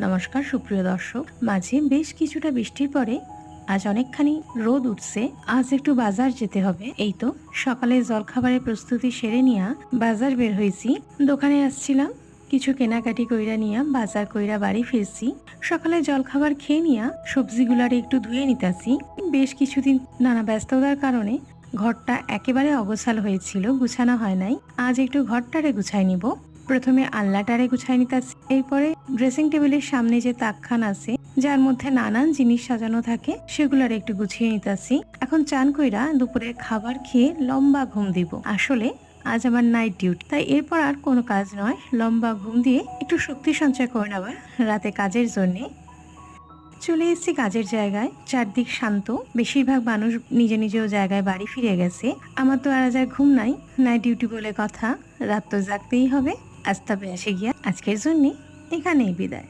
নমস্কার সুপ্রিয় দর্শক। মাঝে বেশ কিছুটা বৃষ্টির পরে আজ অনেকখানি রোদ উঠছে। আজ একটু বাজার যেতে হবে। এই তো সকালে জলখাবারের প্রস্তুতি সেরে নিয়া বাজার বের হইছি। দোকানে আসছিলাম, কিছু কেনাকাটি কইরা নিয়া বাজার কইরা বাড়ি ফিরছি। সকালে জলখাবার খেয়ে নিয়া সবজিগুলার একটু ধুয়ে নিতাছি। বেশ কিছুদিন নানা ব্যস্ততার কারণে ঘরটা একেবারে অগোছাল হয়েছিল, গুছানো হয় নাই। আজ একটু ঘরটারে গুছাই নিব। প্রথমে আলনাটারে গুছাই নিতাছি, এরপরে ড্রেসিং টেবিলের সামনে যে তাকখান আছে যার মধ্যে নানান জিনিস সাজানো থাকে সেগুলার একটু গুছিয়ে নিতাছি। এখন চান কইরা দুপুরের খাবার খেয়ে লম্বা ঘুম দিব। আসলে আজ আমার নাইট ডিউটি, তাই এরপর আর কোনো কাজ নয়, লম্বা ঘুম দিয়ে একটু শক্তি সঞ্চয় করে নেবার রাতে কাজের জন্যে। চলে এসেছি কাজের জায়গায়। চারদিক শান্ত, বেশিরভাগ মানুষ নিজ নিজ জায়গায় বাড়ি ফিরে গেছে। আমার তো আর ঘুম নাই, নাইট ডিউটি বলে কথা, রাত তো জাগতেই হবে। আজ তবে আসে গিয়া আজকের জন্য এখানেই বিদায়।